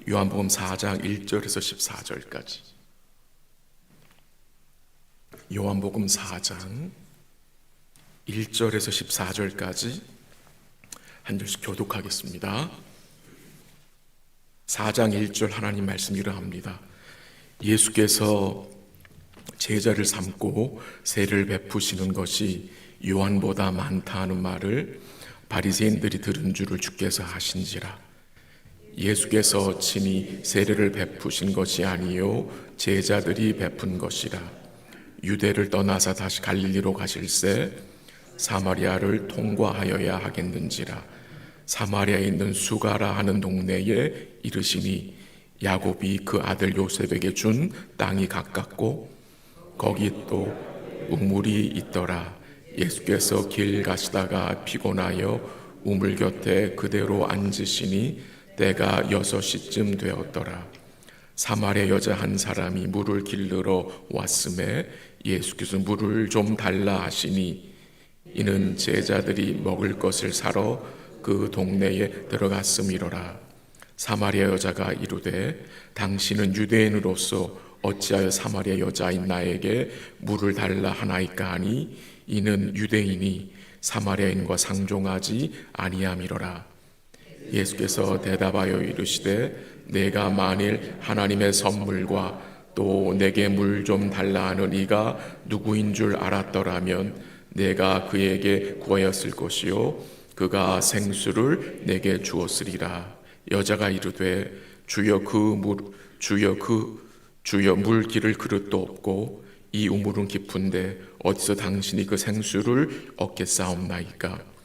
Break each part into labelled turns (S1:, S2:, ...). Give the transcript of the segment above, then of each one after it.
S1: 요한복음 4장 1절에서 14절까지. 요한복음 4장 1절에서 14절까지 한 절씩 교독하겠습니다. 4장 1절 하나님 말씀 이러합니다. 예수께서 제자를 삼고 세를 베푸시는 것이 요한보다 많다 하는 말을 바리새인들이 들은 줄을 주께서 하신지라. 예수께서 친히 세례를 베푸신 것이 아니요 제자들이 베푼 것이라. 유대를 떠나서 다시 갈릴리로 가실새 사마리아를 통과하여야 하겠는지라. 사마리아에 있는 수가라 하는 동네에 이르시니 야곱이 그 아들 요셉에게 준 땅이 가깝고 거기 또 우물이 있더라. 예수께서 길 가시다가 피곤하여 우물 곁에 그대로 앉으시니 때가 6시쯤 되었더라. 사마리아 여자 한 사람이 물을 길르러 왔음에 예수께서 물을 좀 달라 하시니 이는 제자들이 먹을 것을 사러 그 동네에 들어갔음이로라. 사마리아 여자가 이르되 당신은 유대인으로서 어찌하여 사마리아 여자인 나에게 물을 달라 하나이까 하니 이는 유대인이 사마리아인과 상종하지 아니함이로라. 예수께서 대답하여 이르시되 내가 만일 하나님의 선물과 또 내게 물 좀 달라 하는 이가 누구인 줄 알았더라면 내가 그에게 구하였을 것이요 그가 생수를 내게 주었으리라. 여자가 이르되 주여 물 기를 그릇도 없고 이 우물은 깊은데 어디서 당신이 그 생수를 얻겠사옵나이까.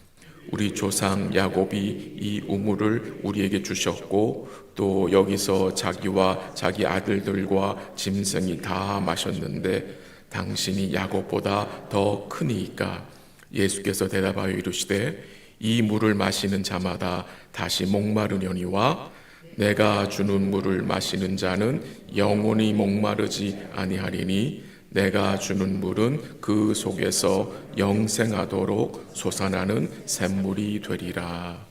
S1: 우리 조상 야곱이 이 우물을 우리에게 주셨고 또 여기서 자기와 자기 아들들과 짐승이 다 마셨는데 당신이 야곱보다 더 크니이까. 예수께서 대답하여 이르시되 이 물을 마시는 자마다 다시 목마르려니와 내가 주는 물을 마시는 자는 영원히 목마르지 아니하리니 내가 주는 물은 그 속에서 영생하도록 솟아나는 샘물이 되리라.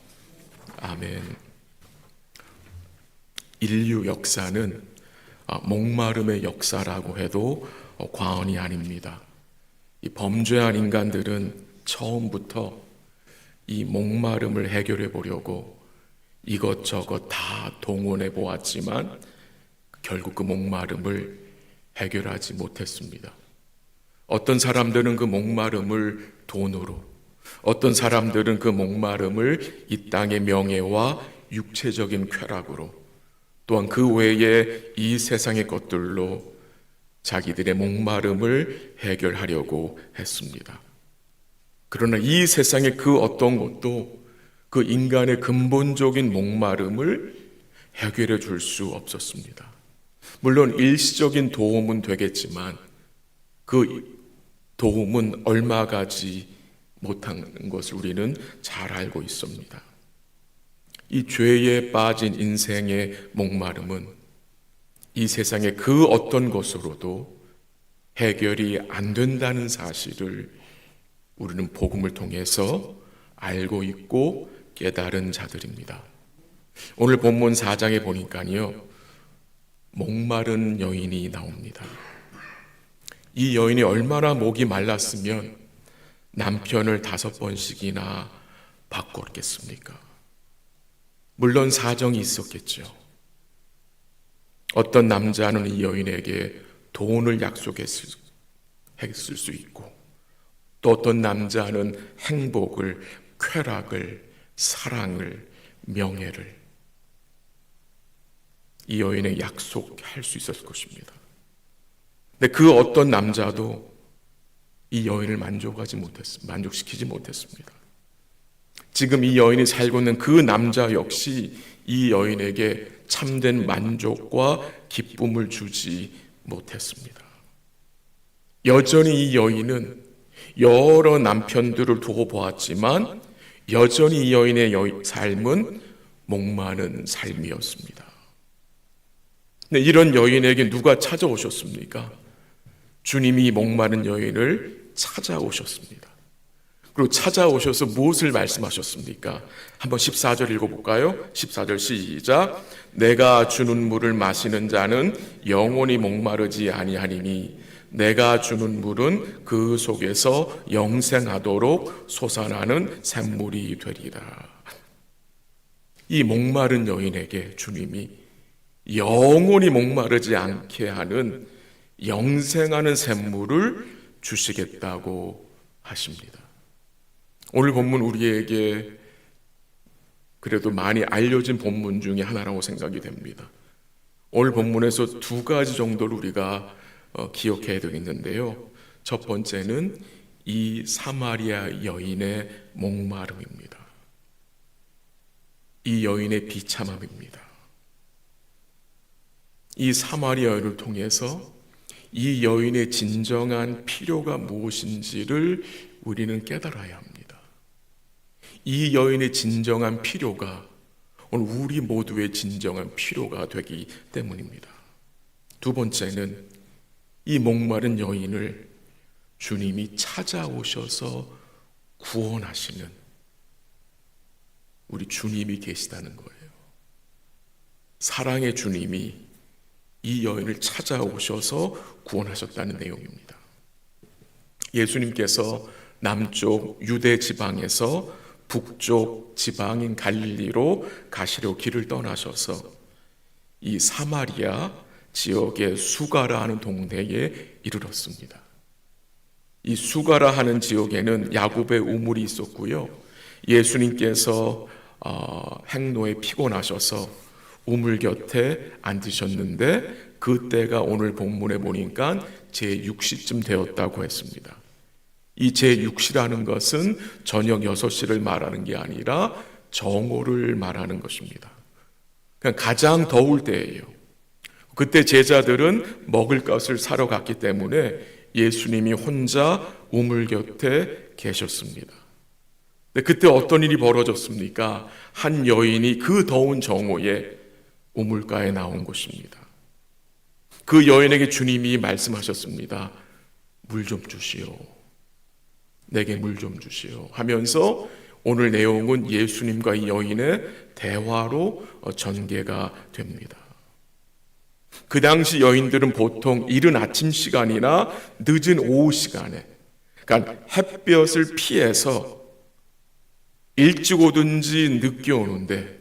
S1: 아멘. 인류 역사는 목마름의 역사라고 해도 과언이 아닙니다. 이 범죄한 인간들은 처음부터 이 목마름을 해결해 보려고 이것저것 다 동원해 보았지만 결국 그 목마름을 해결하지 못했습니다. 어떤 사람들은 그 목마름을 돈으로, 어떤 사람들은 그 목마름을 이 땅의 명예와 육체적인 쾌락으로, 또한 그 외에 이 세상의 것들로 자기들의 목마름을 해결하려고 했습니다. 그러나 이 세상의 그 어떤 것도 그 인간의 근본적인 목마름을 해결해 줄 수 없었습니다. 물론 일시적인 도움은 되겠지만 그 도움은 얼마 가지 못하는 것을 우리는 잘 알고 있습니다. 이 죄에 빠진 인생의 목마름은 이 세상의 그 어떤 것으로도 해결이 안 된다는 사실을 우리는 복음을 통해서 알고 있고 깨달은 자들입니다. 오늘 본문 4장에 보니까요, 목마른 여인이 나옵니다. 이 여인이 얼마나 목이 말랐으면 남편을 5번씩이나 바꿨겠습니까? 물론 사정이 있었겠죠. 어떤 남자는 이 여인에게 돈을 약속했을 수 있고, 또 어떤 남자는 행복을, 쾌락을, 사랑을, 명예를 이 여인에게 약속할 수 있었을 것입니다. 근데 그 어떤 남자도 이 여인을 만족시키지 못했습니다. 지금 이 여인이 살고 있는 그 남자 역시 이 여인에게 참된 만족과 기쁨을 주지 못했습니다. 여전히 이 여인은 여러 남편들을 두고 보았지만 여전히 이 여인의 삶은 목마른 삶이었습니다. 근데 이런 여인에게 누가 찾아오셨습니까? 주님이 목마른 여인을 찾아오셨습니다. 그리고 찾아오셔서 무엇을 말씀하셨습니까? 한번 14절 읽어볼까요? 14절 시작. 내가 주는 물을 마시는 자는 영원히 목마르지 아니하니니 내가 주는 물은 그 속에서 영생하도록 솟아나는 샘물이 되리라. 이 목마른 여인에게 주님이 영원히 목마르지 않게 하는 영생하는 샘물을 주시겠다고 하십니다. 오늘 본문 우리에게 그래도 많이 알려진 본문 중에 하나라고 생각이 됩니다. 오늘 본문에서 두 가지 정도를 우리가 기억해야 되겠는데요. 첫 번째는 이 사마리아 여인의 목마름입니다. 이 여인의 비참함입니다. 이 사마리아 여인을 통해서 이 여인의 진정한 필요가 무엇인지를 우리는 깨달아야 합니다. 이 여인의 진정한 필요가 오늘 우리 모두의 진정한 필요가 되기 때문입니다. 두 번째는 이 목마른 여인을 주님이 찾아오셔서 구원하시는 우리 주님이 계시다는 거예요. 사랑의 주님이 이 여인을 찾아오셔서 구원하셨다는 내용입니다. 예수님께서 남쪽 유대 지방에서 북쪽 지방인 갈릴리로 가시려 길을 떠나셔서 이 사마리아 지역의 수가라 하는 동네에 이르렀습니다. 이 수가라 하는 지역에는 야곱의 우물이 있었고요. 예수님께서 행로에 피곤하셔서 우물 곁에 앉으셨는데 그때가 오늘 본문에 보니까 제6시쯤 되었다고 했습니다. 이 제6시라는 것은 저녁 6시를 말하는 게 아니라 정오를 말하는 것입니다. 그러니까 가장 더울 때예요. 그때 제자들은 먹을 것을 사러 갔기 때문에 예수님이 혼자 우물 곁에 계셨습니다. 근데 그때 어떤 일이 벌어졌습니까? 한 여인이 그 더운 정오에 우물가에 나온 것입니다. 그 여인에게 주님이 말씀하셨습니다. 물 좀 주시오. 내게 물 좀 주시오 하면서 오늘 내용은 예수님과 이 여인의 대화로 전개가 됩니다. 그 당시 여인들은 보통 이른 아침 시간이나 늦은 오후 시간에, 그러니까 햇볕을 피해서 일찍 오든지 늦게 오는데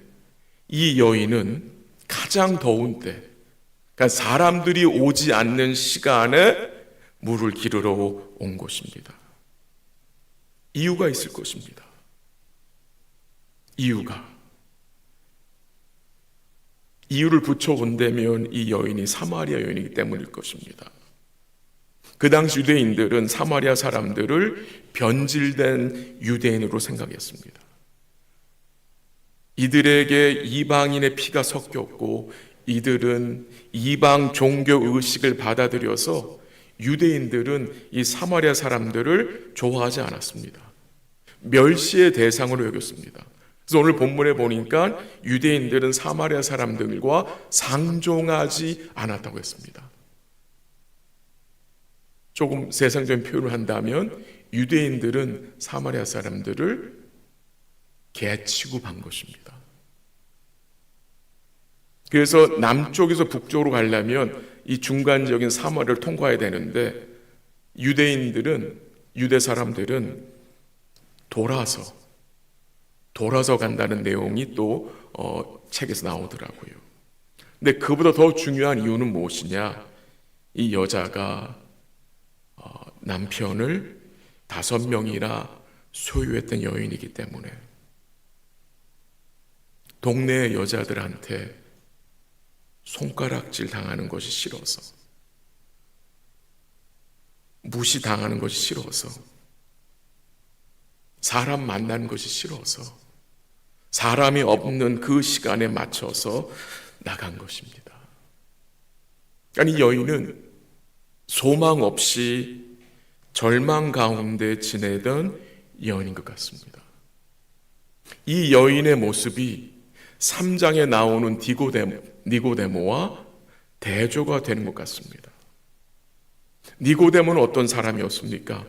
S1: 이 여인은 가장 더운 때, 그러니까 사람들이 오지 않는 시간에 물을 기르러 온 것입니다. 이유가 있을 것입니다. 이유를 붙여본다면 이 여인이 사마리아 여인이기 때문일 것입니다. 그 당시 유대인들은 사마리아 사람들을 변질된 유대인으로 생각했습니다. 이들에게 이방인의 피가 섞였고 이들은 이방 종교 의식을 받아들여서 유대인들은 이 사마리아 사람들을 좋아하지 않았습니다. 멸시의 대상으로 여겼습니다. 그래서 오늘 본문에 보니까 유대인들은 사마리아 사람들과 상종하지 않았다고 했습니다. 조금 세상적인 표현을 한다면 유대인들은 사마리아 사람들을 개 취급한 것입니다. 그래서 남쪽에서 북쪽으로 가려면 이 중간 지역인 사마리아를 통과해야 되는데 유대 사람들은 돌아서 간다는 내용이 또 책에서 나오더라고요. 근데 그보다 더 중요한 이유는 무엇이냐? 이 여자가 남편을 5명이나 소유했던 여인이기 때문에 동네 여자들한테 손가락질 당하는 것이 싫어서, 무시당하는 것이 싫어서, 사람 만나는 것이 싫어서, 사람이 없는 그 시간에 맞춰서 나간 것입니다. 아니, 이 여인은 소망 없이 절망 가운데 지내던 여인인 것 같습니다. 이 여인의 모습이 3장에 나오는 니고데모와 대조가 되는 것 같습니다. 니고데모는 어떤 사람이었습니까?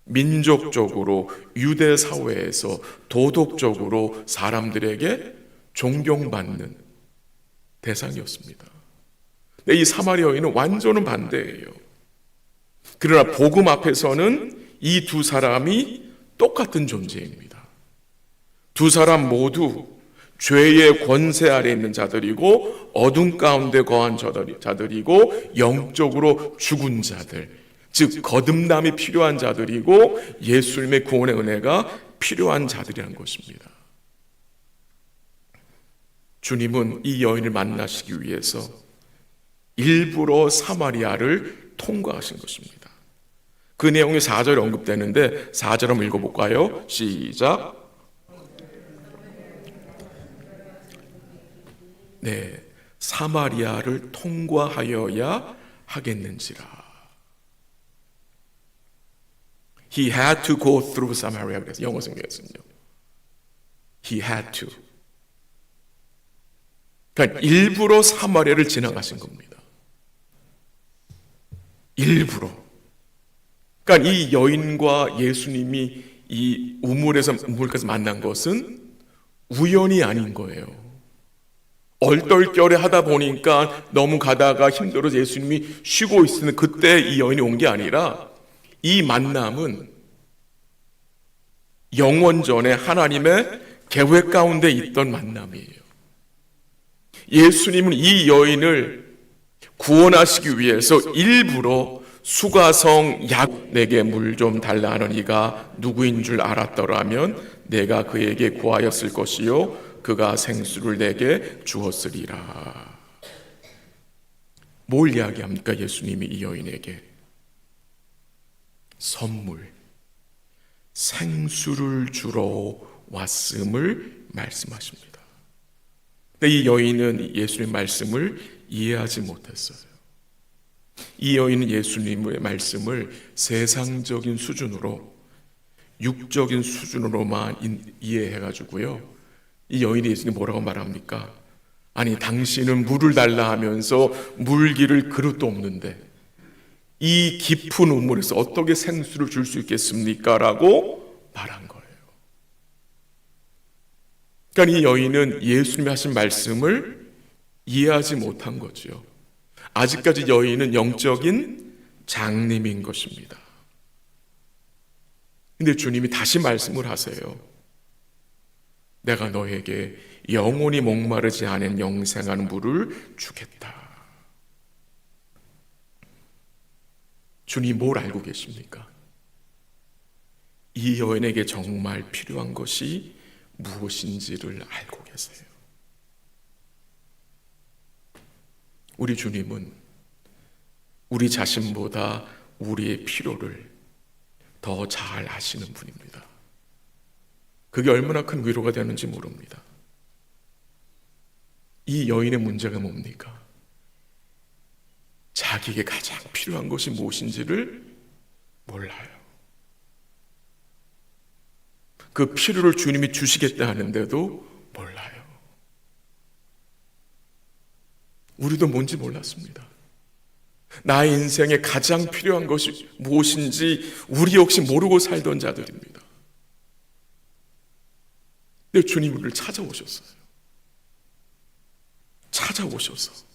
S1: 민족적으로 유대 사회에서 도덕적으로 사람들에게 존경받는 대상이었습니다. 근데 이 사마리아 여인은 완전은 반대예요. 그러나 복음 앞에서는 이 두 사람이 똑같은 존재입니다. 두 사람 모두 죄의 권세 아래 있는 자들이고 어둠 가운데 거한 자들이고 영적으로 죽은 자들, 즉 거듭남이 필요한 자들이고 예수님의 구원의 은혜가 필요한 자들이라는 것입니다. 주님은 이 여인을 만나시기 위해서 일부러 사마리아를 통과하신 것입니다. 그 내용이 4절에 언급되는데 4절 한번 읽어볼까요? 시작. 네, 사마리아를 통과하여야 하겠는지라. He had to go through Samaria. 그래서 영어 성경에서는요. He had to. 그러니까 일부러 사마리아를 지나가신 겁니다. 일부러. 그러니까 이 여인과 예수님이 이 우물가에서 만난 것은 우연이 아닌 거예요. 얼떨결에 하다 보니까 너무 가다가 힘들어서 예수님이 쉬고 있으면 그때 이 여인이 온 게 아니라 이 만남은 영원전에 하나님의 계획 가운데 있던 만남이에요. 예수님은 이 여인을 구원하시기 위해서 일부러 수가성 내게 물 좀 달라 하는 이가 누구인 줄 알았더라면 내가 그에게 구하였을 것이요 그가 생수를 내게 주었으리라. 뭘 이야기합니까? 예수님이 이 여인에게 선물, 생수를 주러 왔음을 말씀하십니다. 근데 이 여인은 예수님의 말씀을 이해하지 못했어요. 이 여인은 예수님의 말씀을 세상적인 수준으로, 육적인 수준으로만 이해해가지고요. 이 여인이 예수님 뭐라고 말합니까? 아니, 당신은 물을 달라 하면서 물기를 그릇도 없는데 이 깊은 우물에서 어떻게 생수를 줄 수 있겠습니까? 라고 말한 거예요. 그러니까 이 여인은 예수님이 하신 말씀을 이해하지 못한 거죠. 아직까지 여인은 영적인 장님인 것입니다. 근데 주님이 다시 말씀을 하세요. 내가 너에게 영원히 목마르지 않은 영생한 물을 주겠다. 주님 뭘 알고 계십니까? 이 여인에게 정말 필요한 것이 무엇인지를 알고 계세요. 우리 주님은 우리 자신보다 우리의 필요를 더 잘 아시는 분입니다. 그게 얼마나 큰 위로가 되는지 모릅니다. 이 여인의 문제가 뭡니까? 자기에게 가장 필요한 것이 무엇인지를 몰라요. 그 필요를 주님이 주시겠다 하는데도 몰라요. 우리도 뭔지 몰랐습니다. 나의 인생에 가장 필요한 것이 무엇인지 우리 역시 모르고 살던 자들입니다. 근데 주님이 우리를 찾아오셨어요. 찾아오셔서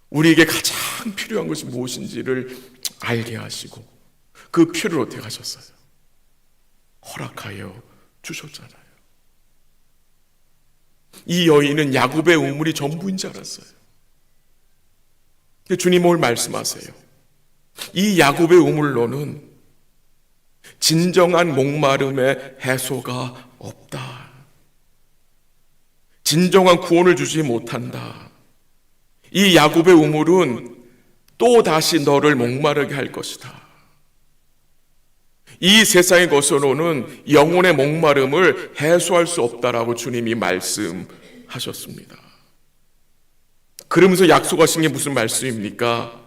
S1: 우리에게 가장 필요한 것이 무엇인지를 알게 하시고 그 필요를 어떻게 하셨어요? 허락하여 주셨잖아요. 이 여인은 야곱의 우물이 전부인 줄 알았어요. 주님 뭘 말씀하세요? 이 야곱의 우물로는 진정한 목마름의 해소가 없다. 진정한 구원을 주지 못한다. 이 야곱의 우물은 또 다시 너를 목마르게 할 것이다. 이 세상의 것으로는 영혼의 목마름을 해소할 수 없다라고 주님이 말씀하셨습니다. 그러면서 약속하신 게 무슨 말씀입니까?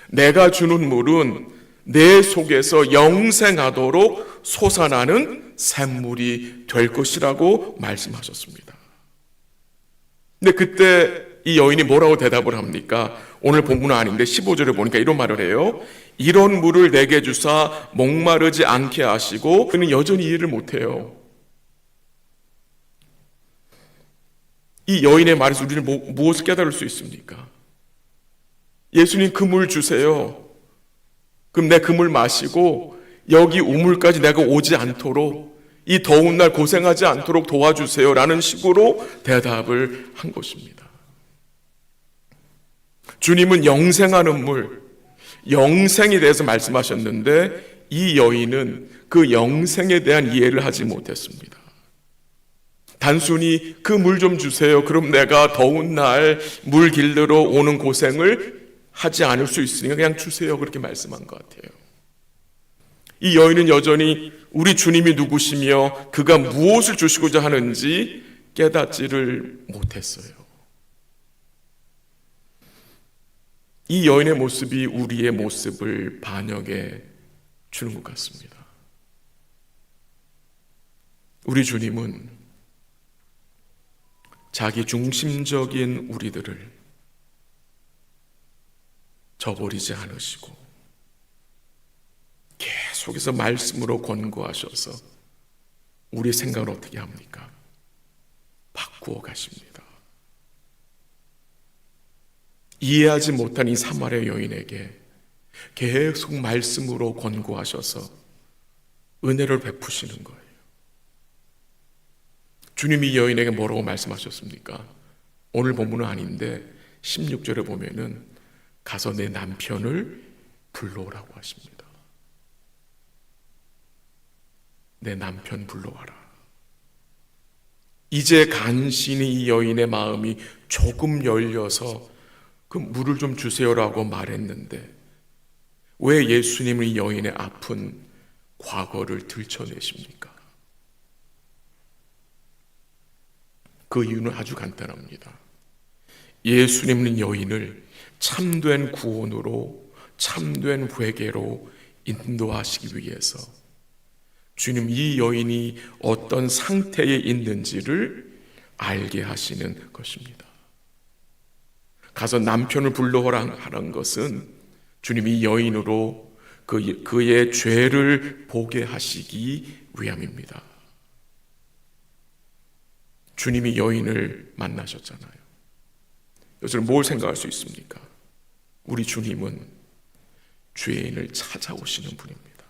S1: 내가 주는 물은 내 속에서 영생하도록 솟아나는 샘물이 될 것이라고 말씀하셨습니다. 근데 그때 이 여인이 뭐라고 대답을 합니까? 오늘 본문은 아닌데 15절에 보니까 이런 말을 해요. 이런 물을 내게 주사 목마르지 않게 하시고. 그는 여전히 이해를 못해요. 이 여인의 말에서 우리는 무엇을 깨달을 수 있습니까? 예수님 그 물 주세요. 그럼 내 그 물 마시고 여기 우물까지 내가 오지 않도록, 이 더운 날 고생하지 않도록 도와주세요 라는 식으로 대답을 한 것입니다. 주님은 영생하는 물, 영생에 대해서 말씀하셨는데 이 여인은 그 영생에 대한 이해를 하지 못했습니다. 단순히 그 물 좀 주세요. 그럼 내가 더운 날 물 길르러 오는 고생을 하지 않을 수 있으니까 그냥 주세요. 그렇게 말씀한 것 같아요. 이 여인은 여전히 우리 주님이 누구시며 그가 무엇을 주시고자 하는지 깨닫지를 못했어요. 이 여인의 모습이 우리의 모습을 반영해 주는 것 같습니다. 우리 주님은 자기 중심적인 우리들을 저버리지 않으시고 계속해서 말씀으로 권고하셔서 우리 생각을 어떻게 합니까? 바꾸어 가십니다. 이해하지 못한 이 사마리아 여인에게 계속 말씀으로 권고하셔서 은혜를 베푸시는 거예요. 주님이 여인에게 뭐라고 말씀하셨습니까? 오늘 본문은 아닌데 16절에 보면은 가서 내 남편을 불러오라고 하십니다. 내 남편 불러와라. 이제 간신히 이 여인의 마음이 조금 열려서 그 물을 좀 주세요라고 말했는데 왜 예수님은 이 여인의 아픈 과거를 들춰내십니까? 그 이유는 아주 간단합니다. 예수님은 여인을 참된 구원으로, 참된 회개로 인도하시기 위해서 주님 이 여인이 어떤 상태에 있는지를 알게 하시는 것입니다. 가서 남편을 불러오라 하는 것은 주님이 여인으로 그의 죄를 보게 하시기 위함입니다. 주님이 여인을 만나셨잖아요. 여기서 뭘 생각할 수 있습니까? 우리 주님은 죄인을 찾아오시는 분입니다.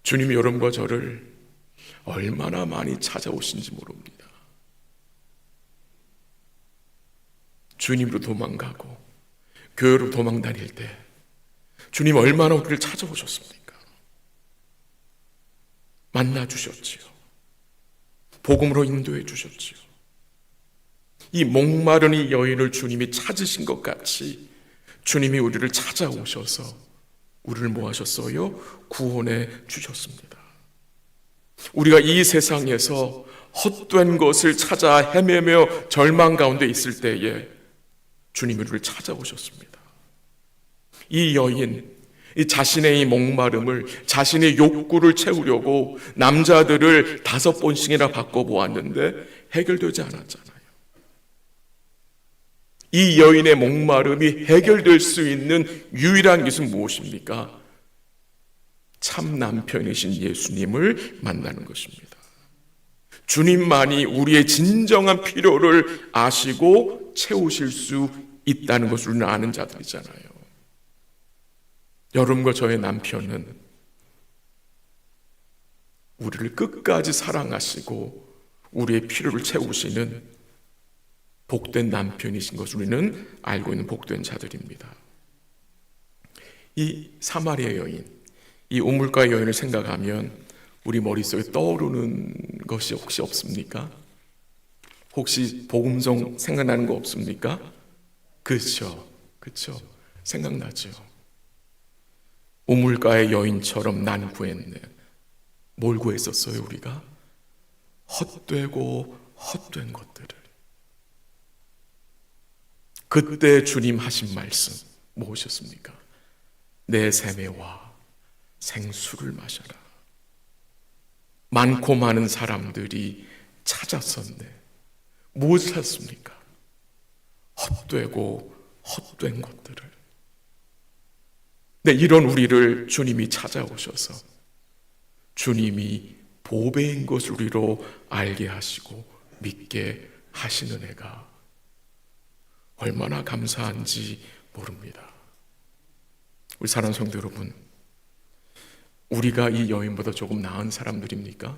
S1: 주님이 여러분과 저를 얼마나 많이 찾아오신지 모릅니다. 주님으로 도망가고 교회로 도망 다닐 때 주님 얼마나 우리를 찾아오셨습니까? 만나주셨지요. 복음으로 인도해 주셨지요. 이 목마른 이 여인을 주님이 찾으신 것 같이 주님이 우리를 찾아오셔서 우리를 뭐 하셨어요? 구원해 주셨습니다. 우리가 이 세상에서 헛된 것을 찾아 헤매며 절망 가운데 있을 때에 주님이 우리를 찾아오셨습니다. 이 여인, 이 자신의 이 목마름을, 자신의 욕구를 채우려고 남자들을 5번씩이나 바꿔보았는데 해결되지 않았잖아요. 이 여인의 목마름이 해결될 수 있는 유일한 것은 무엇입니까? 참 남편이신 예수님을 만나는 것입니다. 주님만이 우리의 진정한 필요를 아시고 채우실 수 있다는 것을 우리는 아는 자들이잖아요. 여러분과 저의 남편은 우리를 끝까지 사랑하시고 우리의 필요를 채우시는 복된 남편이신 것을 우리는 알고 있는 복된 자들입니다. 이 사마리아 여인, 이 우물가의 여인을 생각하면 우리 머릿속에 떠오르는 것이 혹시 없습니까? 혹시 복음성 생각나는 거 없습니까? 그렇죠. 생각나죠. 우물가의 여인처럼 난 구했네. 뭘 구했었어요 우리가? 헛되고 헛된 것들을. 그때 주님 하신 말씀 무엇이었습니까? 내 샘에 와 생수를 마셔라. 많고 많은 사람들이 찾았었네. 무엇을 찾습니까? 헛되고 헛된 것들을. 네, 이런 우리를 주님이 찾아오셔서 주님이 보배인 것을 우리로 알게 하시고 믿게 하시는 애가 얼마나 감사한지 모릅니다. 우리 사랑하는 성도 여러분, 우리가 이 여인보다 조금 나은 사람들입니까?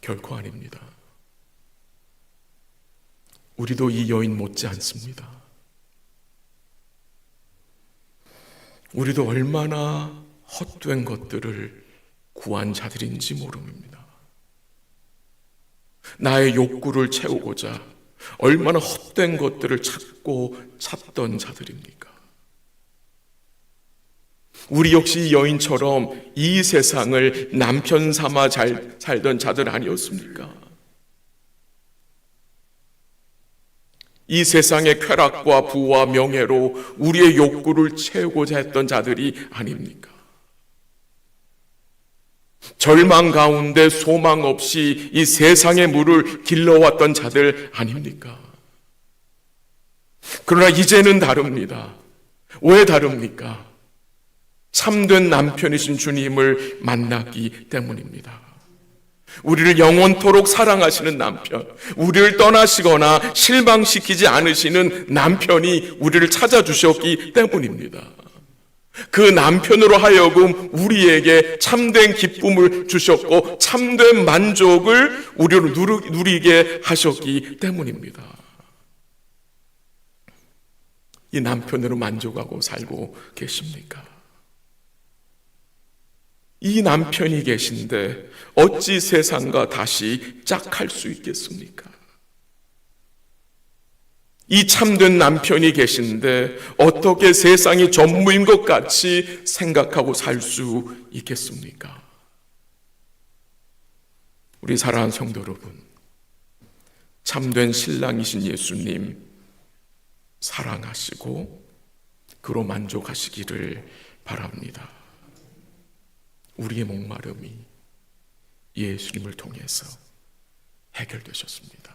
S1: 결코 아닙니다. 우리도 이 여인 못지 않습니다. 우리도 얼마나 헛된 것들을 구한 자들인지 모릅니다. 나의 욕구를 채우고자 얼마나 헛된 것들을 찾던 자들입니까? 우리 역시 이 여인처럼 이 세상을 남편 삼아 잘 살던 자들 아니었습니까? 이 세상의 쾌락과 부와 명예로 우리의 욕구를 채우고자 했던 자들이 아닙니까? 절망 가운데 소망 없이 이 세상의 물을 길러왔던 자들 아닙니까? 그러나 이제는 다릅니다. 왜 다릅니까? 참된 남편이신 주님을 만났기 때문입니다. 우리를 영원토록 사랑하시는 남편, 우리를 떠나시거나 실망시키지 않으시는 남편이 우리를 찾아주셨기 때문입니다. 그 남편으로 하여금 우리에게 참된 기쁨을 주셨고 참된 만족을 우리로 누리게 하셨기 때문입니다. 이 남편으로 만족하고 살고 계십니까? 이 남편이 계신데 어찌 세상과 다시 짝할 수 있겠습니까? 이 참된 남편이 계신데 어떻게 세상이 전부인 것 같이 생각하고 살 수 있겠습니까? 우리 사랑하는 성도 여러분, 참된 신랑이신 예수님 사랑하시고 그로 만족하시기를 바랍니다. 우리의 목마름이 예수님을 통해서 해결되셨습니다.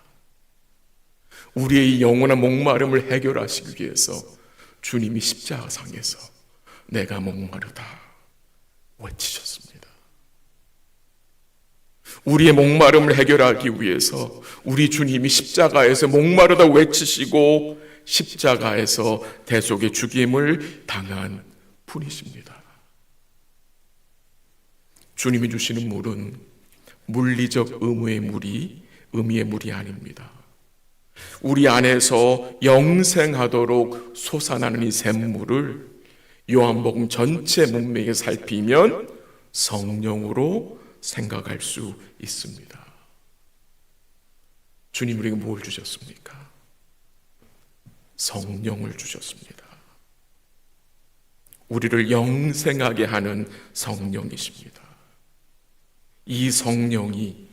S1: 우리의 이 영원한 목마름을 해결하시기 위해서 주님이 십자가상에서 내가 목마르다 외치셨습니다. 우리의 목마름을 해결하기 위해서 우리 주님이 십자가에서 목마르다 외치시고 십자가에서 대속의 죽임을 당한 분이십니다. 주님이 주시는 물은 물리적 의미의 물이 아닙니다. 우리 안에서 영생하도록 솟아나는 이 샘물을 요한복음 전체 문맥에 살피면 성령으로 생각할 수 있습니다. 주님 우리에게 뭘 주셨습니까? 성령을 주셨습니다. 우리를 영생하게 하는 성령이십니다. 이 성령이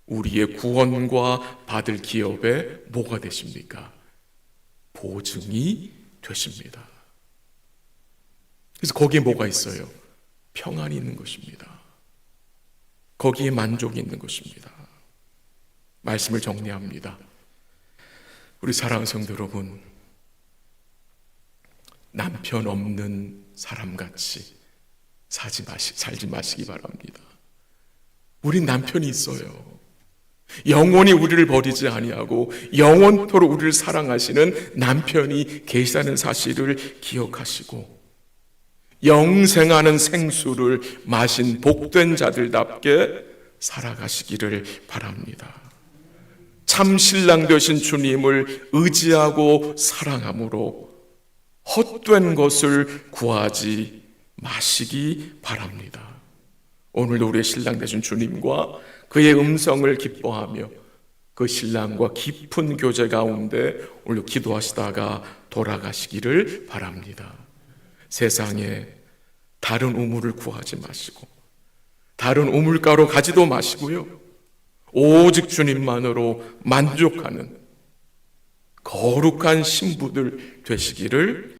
S1: 우리의 구원과 받을 기업에 뭐가 되십니까? 보증이 되십니다. 그래서 거기에 뭐가 있어요? 평안이 있는 것입니다. 거기에 만족이 있는 것입니다. 말씀을 정리합니다. 우리 사랑하는 성도 여러분, 남편 없는 사람같이 살지 마시기 바랍니다. 우린 남편이 있어요. 영원히 우리를 버리지 아니하고 영원토록 우리를 사랑하시는 남편이 계시다는 사실을 기억하시고 영생하는 생수를 마신 복된 자들답게 살아가시기를 바랍니다. 참 신랑 되신 주님을 의지하고 사랑함으로 헛된 것을 구하지 마시기 바랍니다. 오늘도 우리의 신랑 되신 주님과 그의 음성을 기뻐하며 그 신랑과 깊은 교제 가운데 오늘 기도하시다가 돌아가시기를 바랍니다. 세상에 다른 우물을 구하지 마시고 다른 우물가로 가지도 마시고요, 오직 주님만으로 만족하는 거룩한 신부들 되시기를